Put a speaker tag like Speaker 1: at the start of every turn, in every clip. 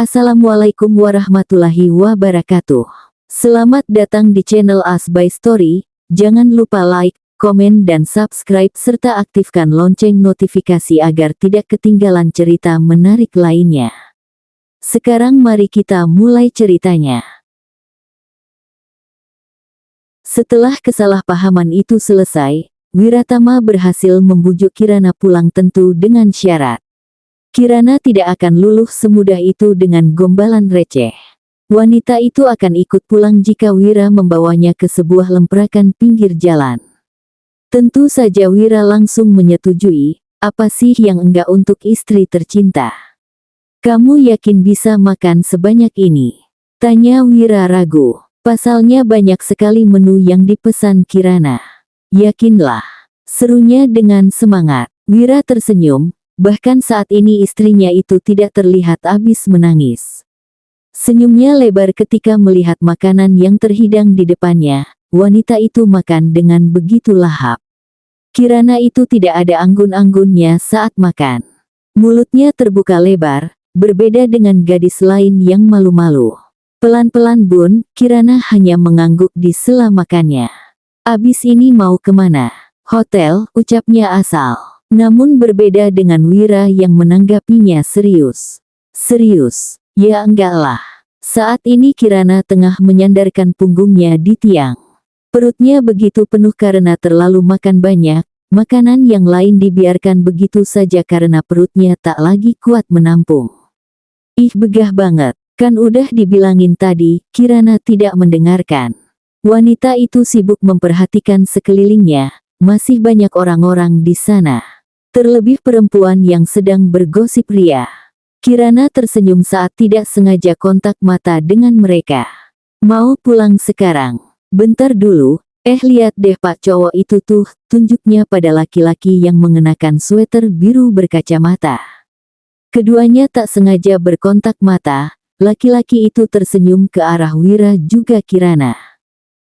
Speaker 1: Assalamualaikum warahmatullahi wabarakatuh. Selamat datang di channel As by Story. Jangan lupa like, komen dan subscribe serta aktifkan lonceng notifikasi agar tidak ketinggalan cerita menarik lainnya. Sekarang mari kita mulai ceritanya. Setelah kesalahpahaman itu selesai, Wiratama berhasil membujuk Kirana pulang tentu dengan syarat. Kirana tidak akan luluh semudah itu dengan gombalan receh. Wanita itu akan ikut pulang jika Wira membawanya ke sebuah lemprakan pinggir jalan. Tentu saja Wira langsung menyetujui, apa sih yang enggak untuk istri tercinta? Kamu yakin bisa makan sebanyak ini? Tanya Wira ragu. Pasalnya banyak sekali menu yang dipesan Kirana. Yakinlah, serunya dengan semangat. Wira tersenyum. Bahkan saat ini istrinya itu tidak terlihat habis menangis. Senyumnya lebar ketika melihat makanan yang terhidang di depannya. Wanita itu makan dengan begitu lahap. Kirana itu tidak ada anggun-anggunnya saat makan. Mulutnya terbuka lebar, berbeda dengan gadis lain yang malu-malu. Pelan-pelan Bun, Kirana hanya mengangguk di sela makannya. Abis ini mau kemana? Hotel, ucapnya asal. Namun berbeda dengan Wira yang menanggapinya serius. Serius? Ya enggak lah. Saat ini Kirana tengah menyandarkan punggungnya di tiang. Perutnya begitu penuh karena terlalu makan banyak, makanan yang lain dibiarkan begitu saja karena perutnya tak lagi kuat menampung. Ih begah banget, kan udah dibilangin tadi, Kirana tidak mendengarkan. Wanita itu sibuk memperhatikan sekelilingnya, masih banyak orang-orang di sana. Terlebih perempuan yang sedang bergosip ria. Kirana tersenyum saat tidak sengaja kontak mata dengan mereka. Mau pulang sekarang? Bentar dulu, lihat deh pak cowok itu tuh, tunjuknya pada laki-laki yang mengenakan sweater biru berkacamata. Keduanya tak sengaja berkontak mata, laki-laki itu tersenyum ke arah Wira juga Kirana.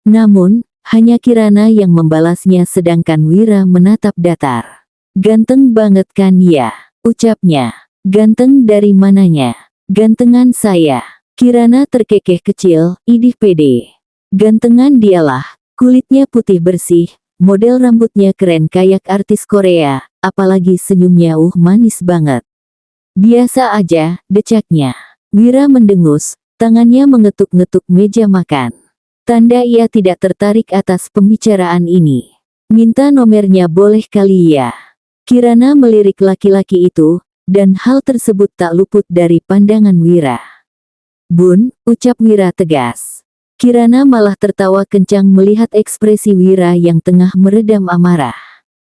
Speaker 1: Namun, hanya Kirana yang membalasnya sedangkan Wira menatap datar. Ganteng banget kan ya, ucapnya. Ganteng dari mananya? Gantengan saya. Kirana terkekeh kecil, idih pede. Gantengan dialah, kulitnya putih bersih, model rambutnya keren kayak artis Korea, apalagi senyumnya manis banget. Biasa aja, decaknya. Wira mendengus, tangannya mengetuk-ngetuk meja makan. Tanda ia tidak tertarik atas pembicaraan ini. Minta nomornya boleh kali ya? Kirana melirik laki-laki itu, dan hal tersebut tak luput dari pandangan Wira. Bun, ucap Wira tegas. Kirana malah tertawa kencang melihat ekspresi Wira yang tengah meredam amarah.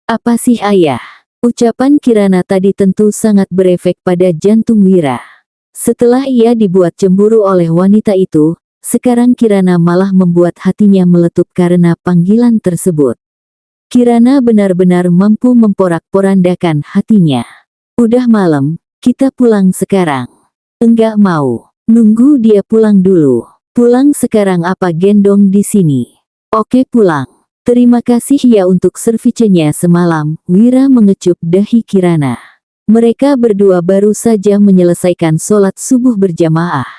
Speaker 1: Apa sih ayah? Ucapan Kirana tadi tentu sangat berefek pada jantung Wira. Setelah ia dibuat cemburu oleh wanita itu, sekarang Kirana malah membuat hatinya meletup karena panggilan tersebut. Kirana benar-benar mampu memporak-porandakan hatinya. Udah malam, kita pulang sekarang. Enggak mau, nunggu dia pulang dulu. Pulang sekarang apa gendong di sini? Oke pulang. Terima kasih ya untuk servicenya semalam, Wira mengecup dahi Kirana. Mereka berdua baru saja menyelesaikan sholat subuh berjamaah.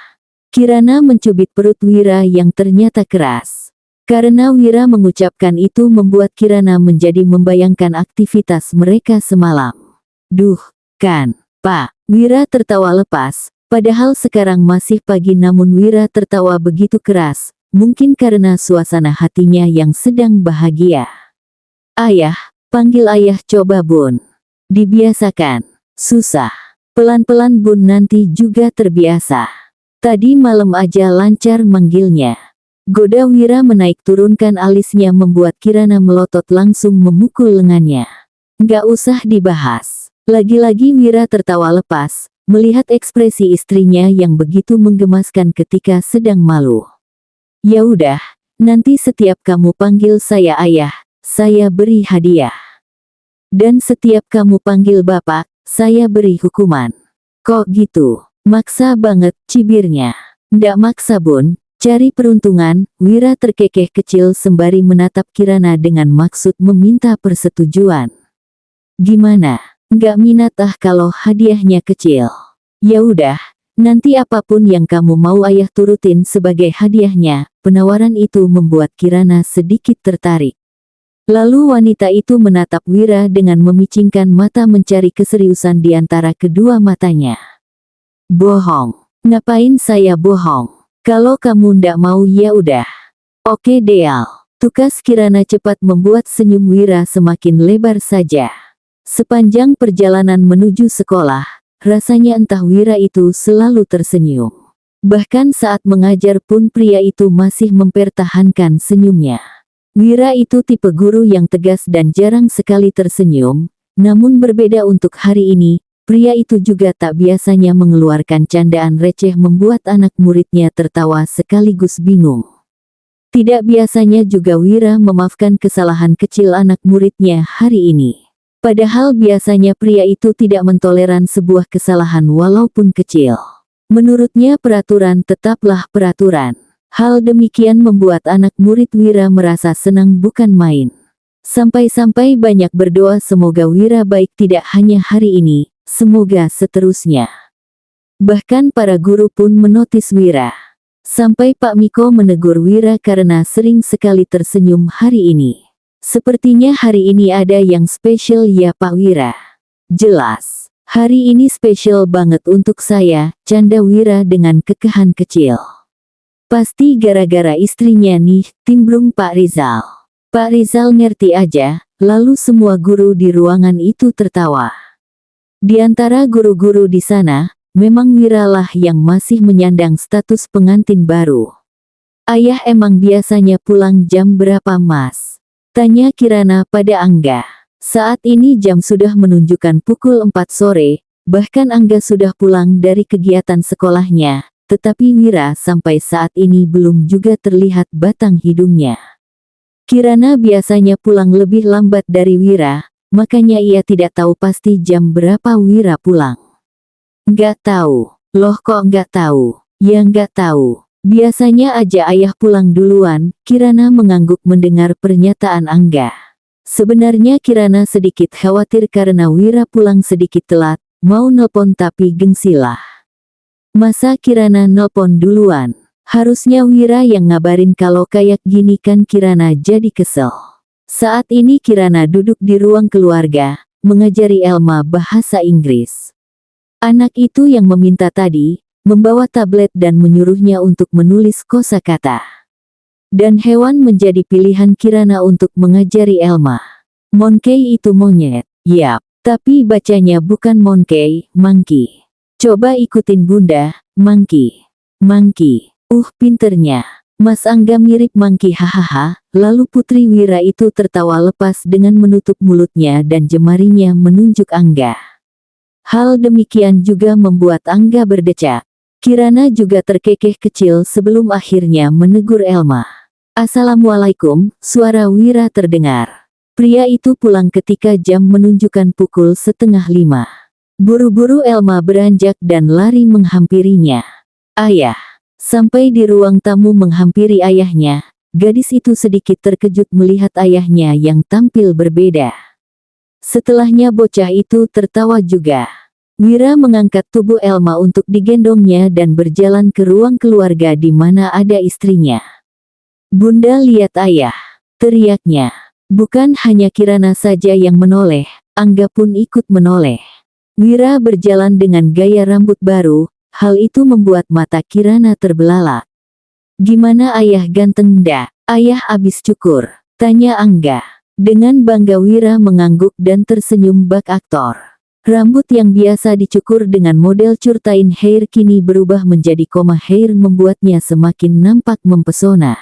Speaker 1: Kirana mencubit perut Wira yang ternyata keras. Karena Wira mengucapkan itu membuat Kirana menjadi membayangkan aktivitas mereka semalam. Duh, kan, Pak. Wira tertawa lepas, padahal sekarang masih pagi namun Wira tertawa begitu keras, mungkin karena suasana hatinya yang sedang bahagia. Ayah, panggil ayah coba Bun. Dibiasakan. Susah. Pelan-pelan Bun nanti juga terbiasa. Tadi malam aja lancar manggilnya. Goda Wira menaik turunkan alisnya membuat Kirana melotot langsung memukul lengannya. Nggak usah dibahas. Lagi-lagi Wira tertawa lepas, melihat ekspresi istrinya yang begitu menggemaskan ketika sedang malu. Ya udah, nanti setiap kamu panggil saya ayah, saya beri hadiah. Dan setiap kamu panggil bapak, saya beri hukuman. Kok gitu? Maksa banget, cibirnya. Nggak maksa Bun. Cari peruntungan, Wira terkekeh kecil sembari menatap Kirana dengan maksud meminta persetujuan. Gimana? Nggak minat kalau hadiahnya kecil? Ya udah, Nanti apapun yang kamu mau ayah turutin sebagai hadiahnya. Penawaran itu membuat Kirana sedikit tertarik. Lalu wanita itu menatap Wira dengan memicingkan mata mencari keseriusan di antara kedua matanya. Bohong. Ngapain saya bohong? Kalau kamu ndak mau ya udah. Oke deal. Tukas Kirana cepat membuat senyum Wira semakin lebar saja. Sepanjang perjalanan menuju sekolah, rasanya entah Wira itu selalu tersenyum. Bahkan saat mengajar pun pria itu masih mempertahankan senyumnya. Wira itu tipe guru yang tegas dan jarang sekali tersenyum, namun berbeda untuk hari ini, pria itu juga tak biasanya mengeluarkan candaan receh membuat anak muridnya tertawa sekaligus bingung. Tidak biasanya juga Wira memaafkan kesalahan kecil anak muridnya hari ini. Padahal biasanya pria itu tidak mentoleran sebuah kesalahan walaupun kecil. Menurutnya peraturan tetaplah peraturan. Hal demikian membuat anak murid Wira merasa senang bukan main. Sampai-sampai banyak berdoa semoga Wira baik tidak hanya hari ini, semoga seterusnya. Bahkan para guru pun menotis Wira. Sampai Pak Miko menegur Wira karena sering sekali tersenyum hari ini. Sepertinya hari ini ada yang spesial ya Pak Wira. Jelas. Hari ini spesial banget untuk saya, canda Wira dengan kekehan kecil. Pasti gara-gara istrinya nih, timbrung Pak Rizal. Pak Rizal ngerti aja, lalu semua guru di ruangan itu tertawa. Di antara guru-guru di sana, memang Wira lah yang masih menyandang status pengantin baru. Ayah emang biasanya pulang jam berapa Mas? Tanya Kirana pada Angga. Saat ini jam sudah menunjukkan pukul 4 sore, bahkan Angga sudah pulang dari kegiatan sekolahnya, tetapi Wira sampai saat ini belum juga terlihat batang hidungnya. Kirana biasanya pulang lebih lambat dari Wira, makanya ia tidak tahu pasti jam berapa Wira pulang. Nggak tahu. Loh kok nggak tahu? Ya nggak tahu. Biasanya aja ayah pulang duluan, Kirana mengangguk mendengar pernyataan Angga. Sebenarnya Kirana sedikit khawatir karena Wira pulang sedikit telat, mau nelpon tapi gengsilah. Masa Kirana nelpon duluan? Harusnya Wira yang ngabarin kalau kayak gini kan Kirana jadi kesel. Saat ini Kirana duduk di ruang keluarga, mengajari Elma bahasa Inggris. Anak itu yang meminta tadi, membawa tablet dan menyuruhnya untuk menulis kosakata. Dan hewan menjadi pilihan Kirana untuk mengajari Elma. Monkey itu monyet, yap, tapi bacanya bukan monkey, monkey. Coba ikutin bunda, monkey. Monkey, pinternya. Mas Angga mirip monkey hahaha, lalu Putri Wira itu tertawa lepas dengan menutup mulutnya dan jemarinya menunjuk Angga. Hal demikian juga membuat Angga berdecak. Kirana juga terkekeh kecil sebelum akhirnya menegur Elma. Assalamualaikum, suara Wira terdengar. Pria itu pulang ketika jam menunjukkan pukul 4:30. Buru-buru Elma beranjak dan lari menghampirinya. Ayah. Sampai di ruang tamu menghampiri ayahnya, gadis itu sedikit terkejut melihat ayahnya yang tampil berbeda. Setelahnya bocah itu tertawa juga. Wira mengangkat tubuh Elma untuk digendongnya dan berjalan ke ruang keluarga di mana ada istrinya. Bunda lihat ayah, teriaknya. Bukan hanya Kirana saja yang menoleh, Angga pun ikut menoleh. Wira berjalan dengan gaya rambut baru, hal itu membuat mata Kirana terbelalak. Gimana ayah ganteng ndak? Ayah abis cukur, tanya Angga. Dengan bangga Wira mengangguk dan tersenyum bak aktor. Rambut yang biasa dicukur dengan model curtain hair kini berubah menjadi koma hair membuatnya semakin nampak mempesona.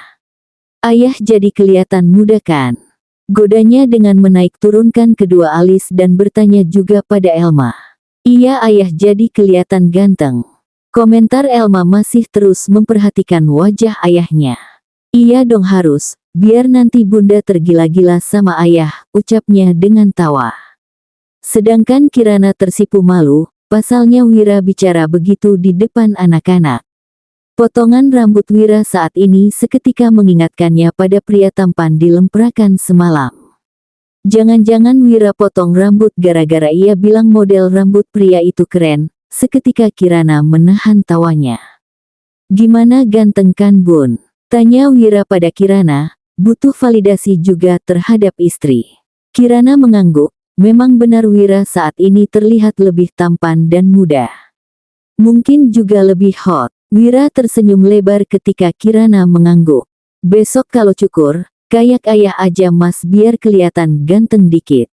Speaker 1: Ayah jadi kelihatan muda kan? Godanya dengan menaik turunkan kedua alis dan bertanya juga pada Elma. Iya ayah jadi kelihatan ganteng. Komentar Elma masih terus memperhatikan wajah ayahnya. Iya dong harus, biar nanti bunda tergila-gila sama ayah, ucapnya dengan tawa. Sedangkan Kirana tersipu malu, pasalnya Wira bicara begitu di depan anak-anak. Potongan rambut Wira saat ini seketika mengingatkannya pada pria tampan di lemprakan semalam. Jangan-jangan Wira potong rambut gara-gara ia bilang model rambut pria itu keren, Seketika Kirana menahan tawanya. "Gimana, ganteng kan Bun?" tanya Wira pada Kirana, butuh validasi juga terhadap istri. Kirana mengangguk, memang benar Wira saat ini terlihat lebih tampan dan muda. Mungkin juga lebih hot. Wira tersenyum lebar ketika Kirana mengangguk. "Besok kalau cukur, kayak ayah aja mas biar kelihatan ganteng dikit.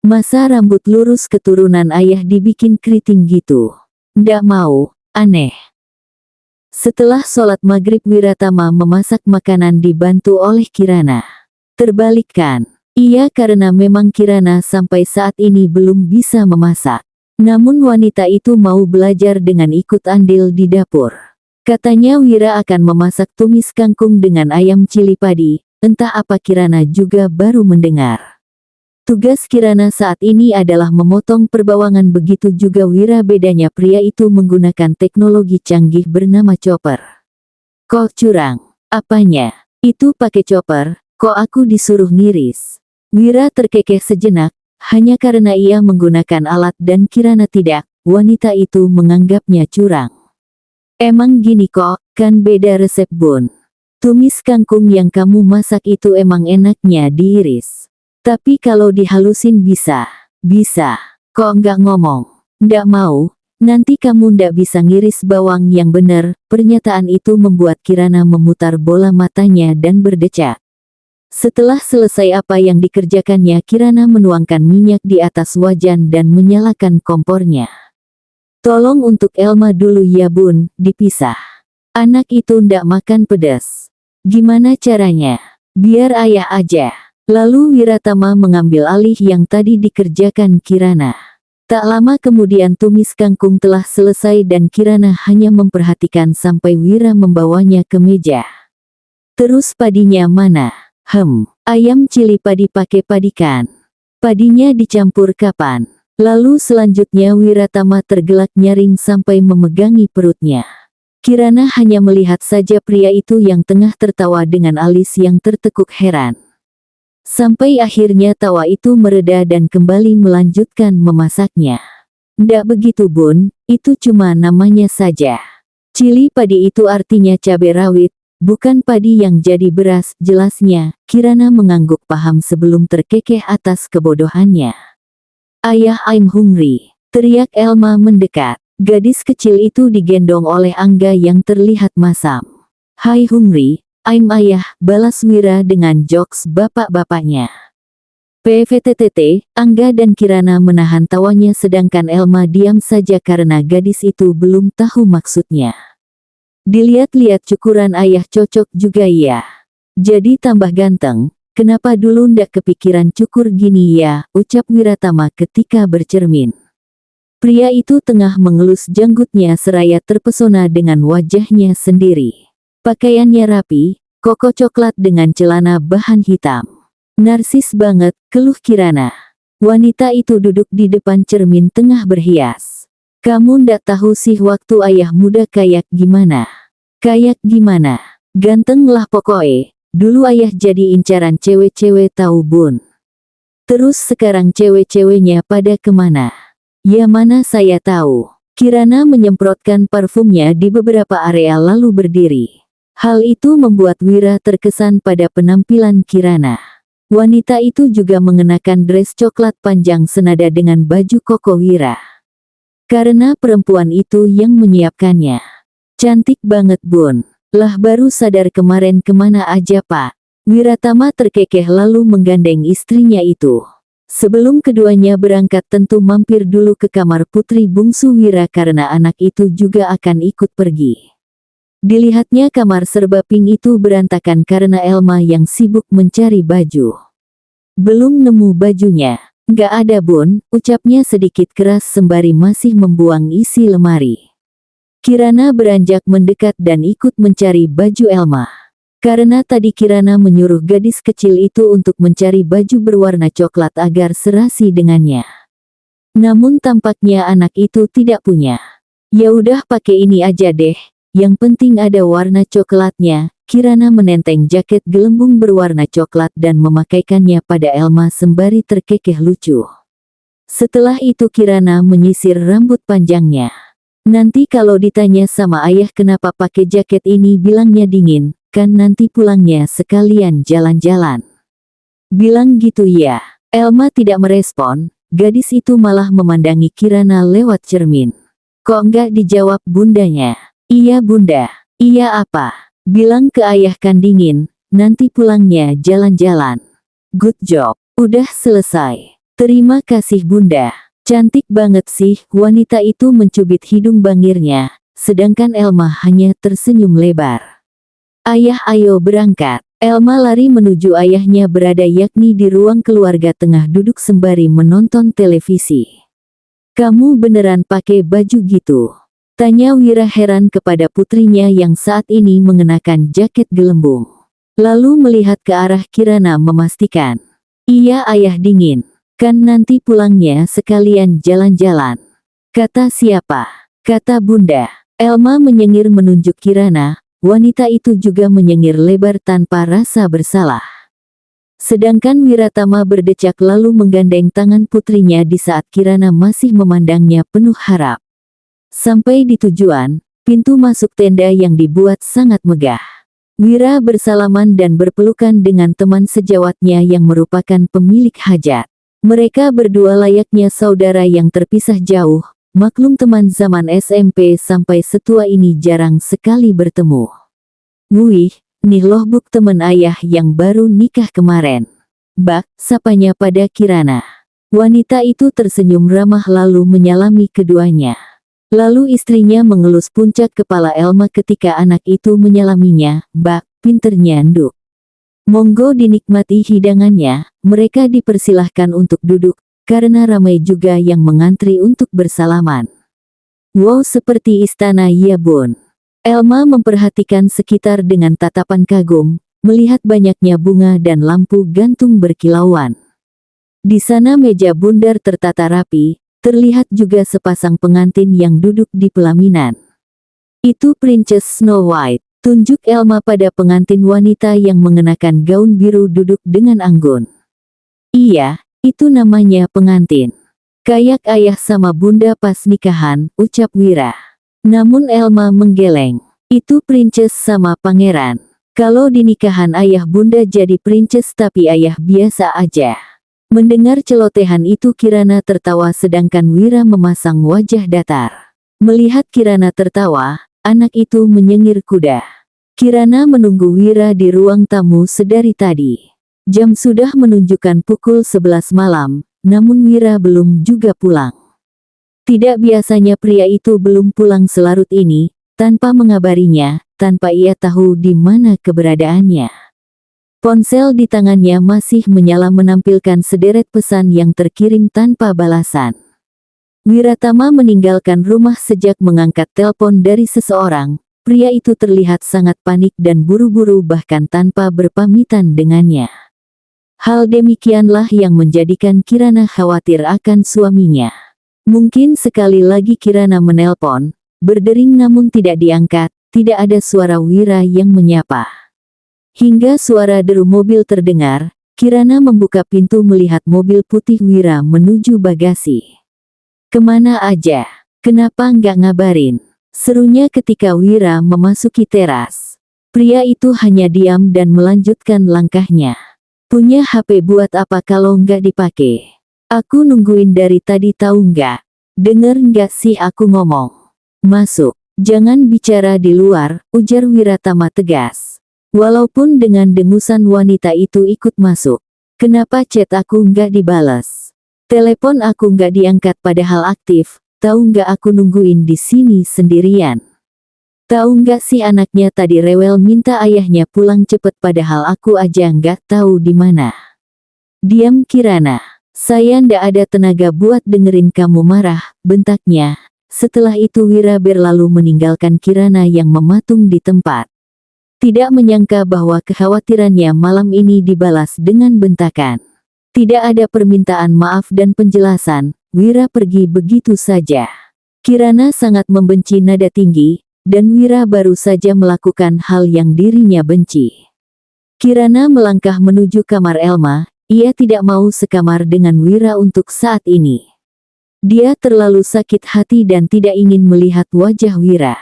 Speaker 1: Masa rambut lurus keturunan ayah dibikin keriting gitu? Nggak mau, aneh." Setelah sholat maghrib Wiratama memasak makanan dibantu oleh Kirana. Terbalik kan? Iya, karena memang Kirana sampai saat ini belum bisa memasak. Namun wanita itu mau belajar dengan ikut andil di dapur. Katanya Wira akan memasak tumis kangkung dengan ayam cili padi, entah apa Kirana juga baru mendengar. Tugas Kirana saat ini adalah memotong perbawangan, begitu juga Wira. Bedanya pria itu menggunakan teknologi canggih bernama chopper. "Kok curang? Apanya? Itu pakai chopper, kok aku disuruh ngiris?" Wira terkekeh sejenak, hanya karena ia menggunakan alat dan Kirana tidak, wanita itu menganggapnya curang. "Emang gini kok, kan beda resep Bun. Tumis kangkung yang kamu masak itu emang enaknya diiris. Tapi kalau dihalusin bisa. Bisa. Kok nggak ngomong? Nggak mau, nanti kamu nggak bisa ngiris bawang yang bener." Pernyataan itu membuat Kirana memutar bola matanya dan berdecak. Setelah selesai apa yang dikerjakannya, Kirana menuangkan minyak di atas wajan dan menyalakan kompornya. "Tolong untuk Elma dulu ya Bun, dipisah. Anak itu ndak makan pedas. Gimana caranya? Biar ayah aja." Lalu Wiratama mengambil alih yang tadi dikerjakan Kirana. Tak lama kemudian tumis kangkung telah selesai dan Kirana hanya memperhatikan sampai Wira membawanya ke meja. "Terus padinya mana?" Ayam cili padi pakai padi kan? Padinya dicampur kapan?" Lalu selanjutnya Wiratama tergelak nyaring sampai memegangi perutnya. Kirana hanya melihat saja pria itu yang tengah tertawa dengan alis yang tertekuk heran. Sampai akhirnya tawa itu mereda dan kembali melanjutkan memasaknya. "Ndak begitu Bun, itu cuma namanya saja. Cili padi itu artinya cabai rawit, bukan padi yang jadi beras," jelasnya. Kirana mengangguk paham sebelum terkekeh atas kebodohannya. "Ayah, I'm hungry," teriak Elma mendekat. Gadis kecil itu digendong oleh Angga yang terlihat masam. "Hai hungry, I'm ayah," balas Wira dengan jokes bapak-bapaknya. PVTTT, Angga dan Kirana menahan tawanya sedangkan Elma diam saja karena gadis itu belum tahu maksudnya. "Dilihat-lihat cukuran ayah cocok juga ya. Jadi tambah ganteng, kenapa dulu ndak kepikiran cukur gini ya?" ucap Wiratama ketika bercermin. Pria itu tengah mengelus janggutnya seraya terpesona dengan wajahnya sendiri. Pakaiannya rapi, koko coklat dengan celana bahan hitam. "Narsis banget," keluh Kirana. Wanita itu duduk di depan cermin tengah berhias. "Kamu ndak tahu sih waktu ayah muda kayak gimana? Kayak gimana? Ganteng lah pokoknya. Dulu ayah jadi incaran cewek-cewek tahu Bun. Terus sekarang cewek-ceweknya pada kemana? Ya mana saya tahu." Kirana menyemprotkan parfumnya di beberapa area lalu berdiri. Hal itu membuat Wira terkesan pada penampilan Kirana. Wanita itu juga mengenakan dress coklat panjang senada dengan baju koko Wira. Karena perempuan itu yang menyiapkannya. "Cantik banget Bun. Lah baru sadar kemarin kemana aja Pak?" Wiratama terkekeh lalu menggandeng istrinya itu. Sebelum keduanya berangkat tentu mampir dulu ke kamar putri bungsu Wira karena anak itu juga akan ikut pergi. Dilihatnya kamar serba pink itu berantakan karena Elma yang sibuk mencari baju. "Belum nemu bajunya." "Nggak ada Bun," ucapnya sedikit keras sembari masih membuang isi lemari. Kirana beranjak mendekat dan ikut mencari baju Elma. Karena tadi Kirana menyuruh gadis kecil itu untuk mencari baju berwarna coklat agar serasi dengannya. Namun tampaknya anak itu tidak punya. "Ya udah pakai ini aja deh. Yang penting ada warna coklatnya." Kirana menenteng jaket gelembung berwarna coklat dan memakaikannya pada Elma sembari terkekeh lucu. Setelah itu Kirana menyisir rambut panjangnya. Nanti kalau ditanya sama ayah kenapa pakai jaket ini bilangnya dingin, kan nanti pulangnya sekalian jalan-jalan. Bilang gitu ya. Elma tidak merespon, gadis itu malah memandangi Kirana lewat cermin. Kok nggak dijawab bundanya? Iya bunda. Iya apa? Bilang ke ayah kan dingin, nanti pulangnya jalan-jalan. Good job. Udah selesai. Terima kasih bunda. Cantik banget sih, wanita itu mencubit hidung bangirnya, sedangkan Elma hanya tersenyum lebar. Ayah ayo berangkat. Elma lari menuju ayahnya berada yakni di ruang keluarga tengah duduk sembari menonton televisi. Kamu beneran pakai baju gitu? Tanya Wira heran kepada putrinya yang saat ini mengenakan jaket gelembung. Lalu melihat ke arah Kirana memastikan. Iya ayah dingin. Kan nanti pulangnya sekalian jalan-jalan. Kata siapa? Kata bunda. Elma menyengir menunjuk Kirana, wanita itu juga menyengir lebar tanpa rasa bersalah. Sedangkan Wiratama berdecak lalu menggandeng tangan putrinya di saat Kirana masih memandangnya penuh harap. Sampai di tujuan, pintu masuk tenda yang dibuat sangat megah. Wira bersalaman dan berpelukan dengan teman sejawatnya yang merupakan pemilik hajat. Mereka berdua layaknya saudara yang terpisah jauh, maklum teman zaman SMP sampai setua ini jarang sekali bertemu. Wih, nih loh buk temen ayah yang baru nikah kemarin. Bak, sapanya pada Kirana. Wanita itu tersenyum ramah lalu menyalami keduanya. Lalu istrinya mengelus puncak kepala Elma ketika anak itu menyalaminya, bak, pinternya nduk. Monggo dinikmati hidangannya, mereka dipersilahkan untuk duduk, karena ramai juga yang mengantri untuk bersalaman. Wow seperti istana ya bun. Elma memperhatikan sekitar dengan tatapan kagum, melihat banyaknya bunga dan lampu gantung berkilauan. Di sana meja bundar tertata rapi, terlihat juga sepasang pengantin yang duduk di pelaminan. Itu Princess Snow White. Tunjuk Elma pada pengantin wanita yang mengenakan gaun biru duduk dengan anggun. Iya, itu namanya pengantin. Kayak ayah sama bunda pas nikahan, ucap Wira. Namun Elma menggeleng. Itu princess sama pangeran. Kalau di nikahan ayah bunda jadi princess tapi ayah biasa aja. Mendengar celotehan itu Kirana tertawa sedangkan Wira memasang wajah datar. Melihat Kirana tertawa, anak itu menyengir kuda. Kirana menunggu Wira di ruang tamu sedari tadi. Jam sudah menunjukkan pukul 11 malam, namun Wira belum juga pulang. Tidak biasanya pria itu belum pulang selarut ini, tanpa mengabarinya, tanpa ia tahu di mana keberadaannya. Ponsel di tangannya masih menyala menampilkan sederet pesan yang terkirim tanpa balasan. Wiratama meninggalkan rumah sejak mengangkat telepon dari seseorang. Pria itu terlihat sangat panik dan buru-buru bahkan tanpa berpamitan dengannya. Hal demikianlah yang menjadikan Kirana khawatir akan suaminya. Mungkin sekali lagi Kirana menelpon, berdering namun tidak diangkat, tidak ada suara Wira yang menyapa. Hingga suara deru mobil terdengar, Kirana membuka pintu melihat mobil putih Wira menuju bagasi. Kemana aja? Kenapa nggak ngabarin? Serunya ketika Wira memasuki teras. Pria itu hanya diam dan melanjutkan langkahnya. Punya HP buat apa kalau nggak dipakai? Aku nungguin dari tadi tahu nggak? Denger nggak sih aku ngomong? Masuk. Jangan bicara di luar, ujar Wiratama tegas. Walaupun dengan dengusan wanita itu ikut masuk. Kenapa chat aku nggak dibalas? Telepon aku nggak diangkat padahal aktif, tahu nggak aku nungguin di sini sendirian. Tahu nggak sih anaknya tadi rewel minta ayahnya pulang cepet padahal aku aja nggak tahu di mana. Diam Kirana, saya ndak ada tenaga buat dengerin kamu marah, bentaknya. Setelah itu Wira berlalu meninggalkan Kirana yang mematung di tempat. Tidak menyangka bahwa kekhawatirannya malam ini dibalas dengan bentakan. Tidak ada permintaan maaf dan penjelasan, Wira pergi begitu saja. Kirana sangat membenci nada tinggi, dan Wira baru saja melakukan hal yang dirinya benci. Kirana melangkah menuju kamar Elma, ia tidak mau sekamar dengan Wira untuk saat ini. Dia terlalu sakit hati dan tidak ingin melihat wajah Wira.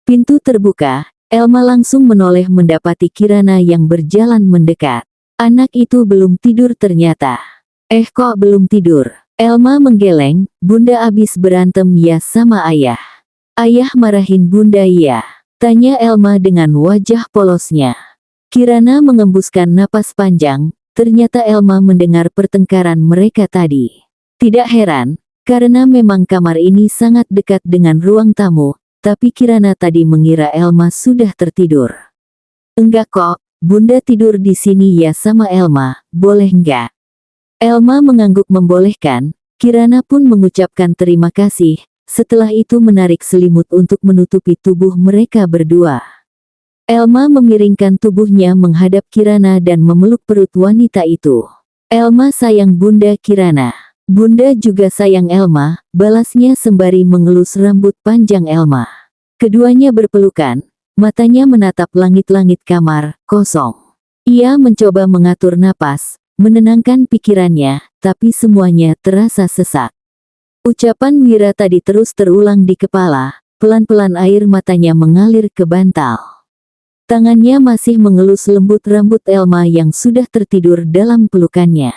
Speaker 1: Pintu terbuka, Elma langsung menoleh mendapati Kirana yang berjalan mendekat. Anak itu belum tidur ternyata. Kok belum tidur? Elma menggeleng, Bunda abis berantem ya sama ayah. Ayah marahin Bunda ya? Tanya Elma dengan wajah polosnya. Kirana mengembuskan napas panjang, ternyata Elma mendengar pertengkaran mereka tadi. Tidak heran, karena memang kamar ini sangat dekat dengan ruang tamu, tapi Kirana tadi mengira Elma sudah tertidur. Enggak kok, Bunda tidur di sini ya sama Elma, boleh enggak? Elma mengangguk membolehkan, Kirana pun mengucapkan terima kasih, setelah itu menarik selimut untuk menutupi tubuh mereka berdua. Elma memiringkan tubuhnya menghadap Kirana dan memeluk perut wanita itu. Elma sayang Bunda Kirana. Bunda juga sayang Elma, balasnya sembari mengelus rambut panjang Elma. Keduanya berpelukan, matanya menatap langit-langit kamar kosong. Ia mencoba mengatur napas, menenangkan pikirannya, tapi semuanya terasa sesak. Ucapan Wira tadi terus terulang di kepala, pelan-pelan air matanya mengalir ke bantal. Tangannya masih mengelus lembut rambut Elma yang sudah tertidur dalam pelukannya.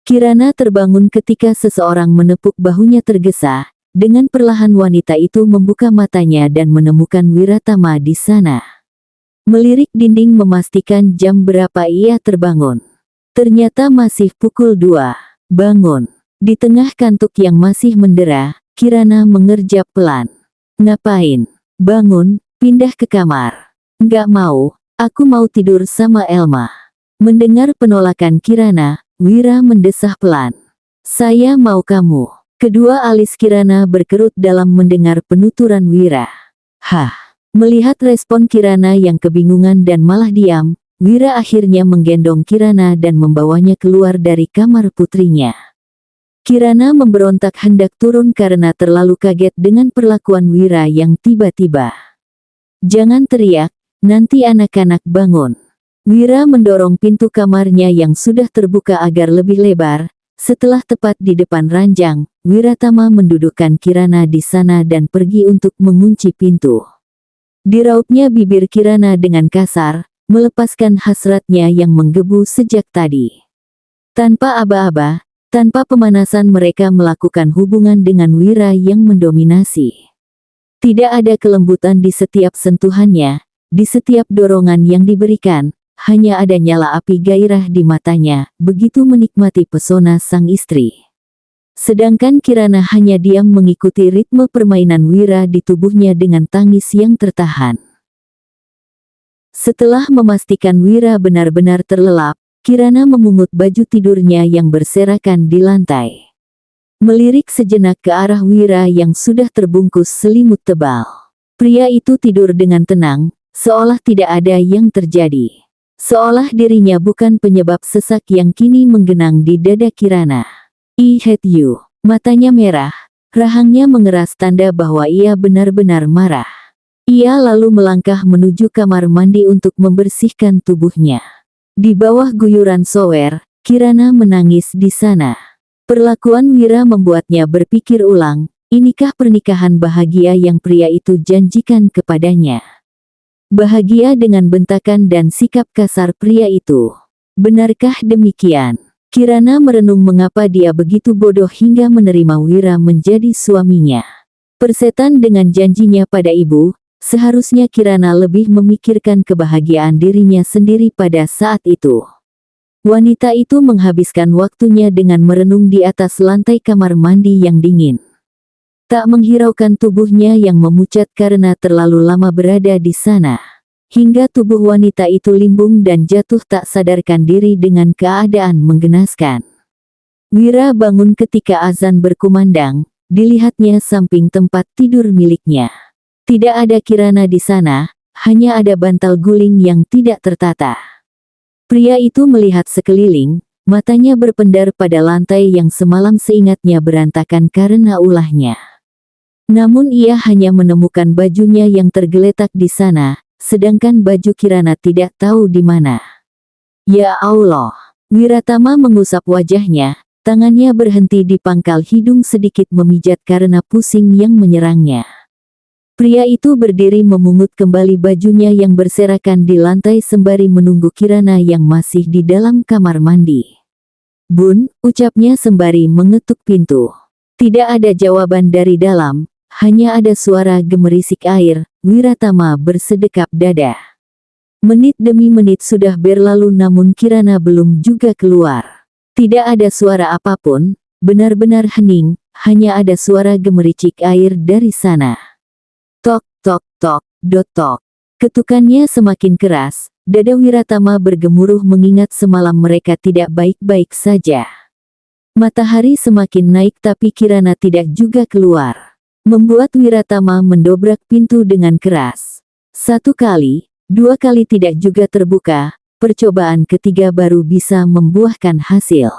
Speaker 1: Kirana terbangun ketika seseorang menepuk bahunya tergesa, dengan perlahan wanita itu membuka matanya dan menemukan Wiratama di sana. Melirik dinding memastikan jam berapa ia terbangun. Ternyata masih pukul 2. Bangun. Di tengah kantuk yang masih mendera, Kirana mengerjap pelan. Ngapain? Bangun, pindah ke kamar. Nggak mau, aku mau tidur sama Elma. Mendengar penolakan Kirana, Wira mendesah pelan. Saya mau kamu. Kedua alis Kirana berkerut dalam mendengar penuturan Wira. Hah. Melihat respon Kirana yang kebingungan dan malah diam, Wira akhirnya menggendong Kirana dan membawanya keluar dari kamar putrinya. Kirana memberontak hendak turun karena terlalu kaget dengan perlakuan Wira yang tiba-tiba. Jangan teriak, nanti anak-anak bangun. Wira mendorong pintu kamarnya yang sudah terbuka agar lebih lebar. Setelah tepat di depan ranjang, Wiratama mendudukkan Kirana di sana dan pergi untuk mengunci pintu. Diraupnya bibir Kirana dengan kasar, melepaskan hasratnya yang menggebu sejak tadi. Tanpa aba-aba, tanpa pemanasan mereka melakukan hubungan dengan Wira yang mendominasi. Tidak ada kelembutan di setiap sentuhannya, di setiap dorongan yang diberikan, hanya ada nyala api gairah di matanya, begitu menikmati pesona sang istri. Sedangkan Kirana hanya diam mengikuti ritme permainan Wira di tubuhnya dengan tangis yang tertahan. Setelah memastikan Wira benar-benar terlelap, Kirana memungut baju tidurnya yang berserakan di lantai. Melirik sejenak ke arah Wira yang sudah terbungkus selimut tebal. Pria itu tidur dengan tenang, seolah tidak ada yang terjadi. Seolah dirinya bukan penyebab sesak yang kini menggenang di dada Kirana. I hate you. Matanya merah, rahangnya mengeras tanda bahwa ia benar-benar marah. Ia lalu melangkah menuju kamar mandi untuk membersihkan tubuhnya. Di bawah guyuran shower, Kirana menangis di sana. Perlakuan Wira membuatnya berpikir ulang, inikah pernikahan bahagia yang pria itu janjikan kepadanya? Bahagia dengan bentakan dan sikap kasar pria itu. Benarkah demikian? Kirana merenung mengapa dia begitu bodoh hingga menerima Wira menjadi suaminya. Persetan dengan janjinya pada ibu, seharusnya Kirana lebih memikirkan kebahagiaan dirinya sendiri pada saat itu. Wanita itu menghabiskan waktunya dengan merenung di atas lantai kamar mandi yang dingin. Tak menghiraukan tubuhnya yang memucat karena terlalu lama berada di sana. Hingga tubuh wanita itu limbung dan jatuh tak sadarkan diri dengan keadaan menggenaskan. Wira bangun ketika azan berkumandang, dilihatnya samping tempat tidur miliknya. Tidak ada Kirana di sana, hanya ada bantal guling yang tidak tertata. Pria itu melihat sekeliling, matanya berpendar pada lantai yang semalam seingatnya berantakan karena ulahnya. Namun ia hanya menemukan bajunya yang tergeletak di sana, sedangkan baju Kirana tidak tahu di mana. Ya Allah, Wiratama mengusap wajahnya, Tangannya berhenti di pangkal hidung sedikit memijat karena pusing yang menyerangnya. Pria itu berdiri memungut kembali bajunya yang berserakan di lantai sembari menunggu Kirana yang masih di dalam kamar mandi. "Bun," ucapnya sembari mengetuk pintu. Tidak ada jawaban dari dalam, hanya ada suara gemerisik air. Wiratama bersedekap dada. Menit demi menit sudah berlalu namun Kirana belum juga keluar. Tidak ada suara apapun, benar-benar hening, hanya ada suara gemericik air dari sana. Tok, tok, tok, tok. Ketukannya semakin keras, dada Wiratama bergemuruh mengingat semalam mereka tidak baik-baik saja. Matahari semakin naik tapi Kirana tidak juga keluar. Membuat Wiratama mendobrak pintu dengan keras. 1 kali, 2 kali tidak juga terbuka, percobaan ketiga baru bisa membuahkan hasil.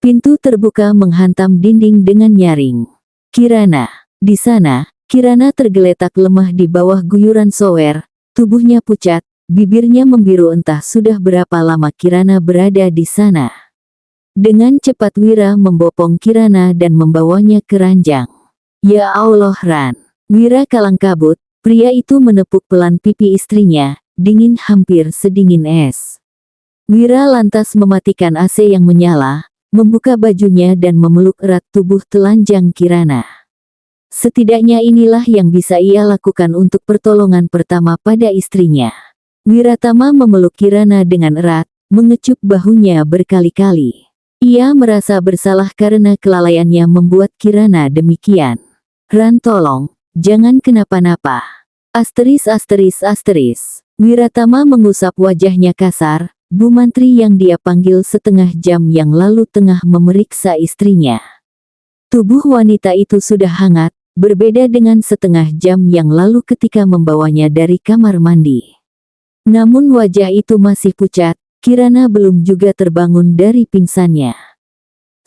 Speaker 1: Pintu terbuka menghantam dinding dengan nyaring. Kirana. Di sana, Kirana tergeletak lemah di bawah guyuran shower, tubuhnya pucat, bibirnya membiru entah sudah berapa lama Kirana berada di sana. Dengan cepat Wira membopong Kirana dan membawanya ke ranjang. Ya Allah Ran. Wira kalang kabut, pria itu menepuk pelan pipi istrinya, dingin hampir sedingin es. Wira lantas mematikan AC yang menyala, membuka bajunya dan memeluk erat tubuh telanjang Kirana. Setidaknya inilah yang bisa ia lakukan untuk pertolongan pertama pada istrinya. Wiratama memeluk Kirana dengan erat, mengecup bahunya berkali-kali. Ia merasa bersalah karena kelalaiannya membuat Kirana demikian. "Ran tolong, jangan kenapa-napa. Asteris. Wiratama mengusap wajahnya kasar, Bu Mantri yang dia panggil setengah jam yang lalu tengah memeriksa istrinya. Tubuh wanita itu sudah hangat, berbeda dengan setengah jam yang lalu ketika membawanya dari kamar mandi. Namun wajah itu masih pucat, Kirana belum juga terbangun dari pingsannya.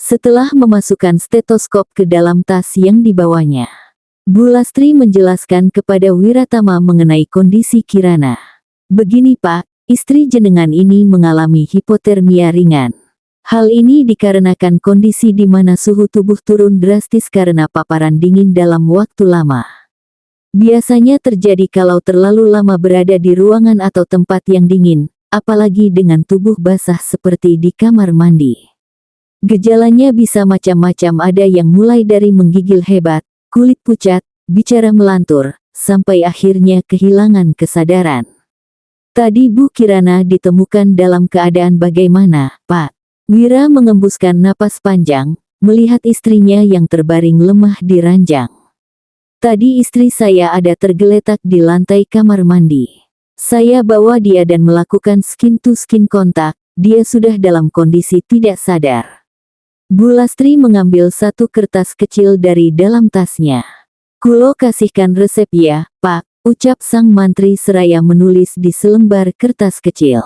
Speaker 1: Setelah memasukkan stetoskop ke dalam tas yang dibawanya, Bu Lastri menjelaskan kepada Wiratama mengenai kondisi Kirana. "Begini Pak, istri jenengan ini mengalami hipotermia ringan. Hal ini dikarenakan kondisi di mana suhu tubuh turun drastis karena paparan dingin dalam waktu lama. Biasanya terjadi kalau terlalu lama berada di ruangan atau tempat yang dingin, apalagi dengan tubuh basah seperti di kamar mandi. Gejalanya bisa macam-macam, ada yang mulai dari menggigil hebat, kulit pucat, bicara melantur, sampai akhirnya kehilangan kesadaran. Tadi Bu Kirana ditemukan dalam keadaan bagaimana, Pak?" Wira mengembuskan napas panjang, melihat istrinya yang terbaring lemah di ranjang. "Tadi istri saya ada tergeletak di lantai kamar mandi. Saya bawa dia dan melakukan skin-to-skin kontak, dia sudah dalam kondisi tidak sadar." Bu Lastri mengambil satu kertas kecil dari dalam tasnya. "Kulo kasihkan resep ya, Pak," ucap sang mantri seraya menulis di selembar kertas kecil.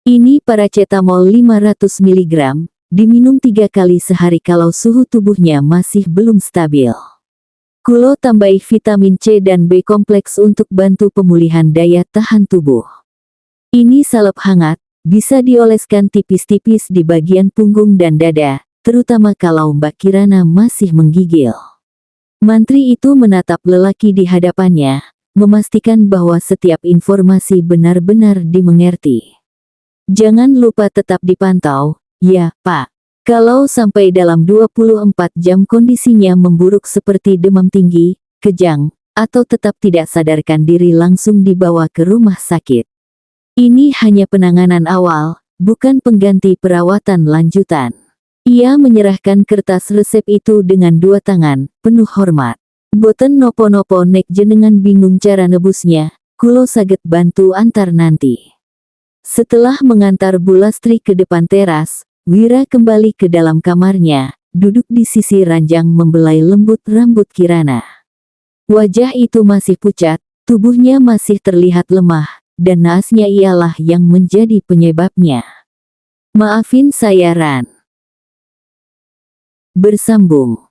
Speaker 1: "Ini paracetamol 500 mg, diminum 3 kali sehari kalau suhu tubuhnya masih belum stabil. Kulo tambahi vitamin C dan B kompleks untuk bantu pemulihan daya tahan tubuh. Ini salep hangat, bisa dioleskan tipis-tipis di bagian punggung dan dada, terutama kalau Mbak Kirana masih menggigil." Mantri itu menatap lelaki di hadapannya, memastikan bahwa setiap informasi benar-benar dimengerti. "Jangan lupa tetap dipantau, ya, Pak. Kalau sampai dalam 24 jam kondisinya memburuk seperti demam tinggi, kejang, atau tetap tidak sadarkan diri langsung dibawa ke rumah sakit. Ini hanya penanganan awal, bukan pengganti perawatan lanjutan." Ia menyerahkan kertas resep itu dengan 2 tangan, penuh hormat. "Boten nopo-nopo nek jenengan bingung cara nebusnya, kulo saget bantu antar nanti." Setelah mengantar Bu Lastri ke depan teras, Wira kembali ke dalam kamarnya, duduk di sisi ranjang membelai lembut rambut Kirana. Wajah itu masih pucat, tubuhnya masih terlihat lemah, dan naasnya ialah yang menjadi penyebabnya. "Maafin saya Ran." Bersambung.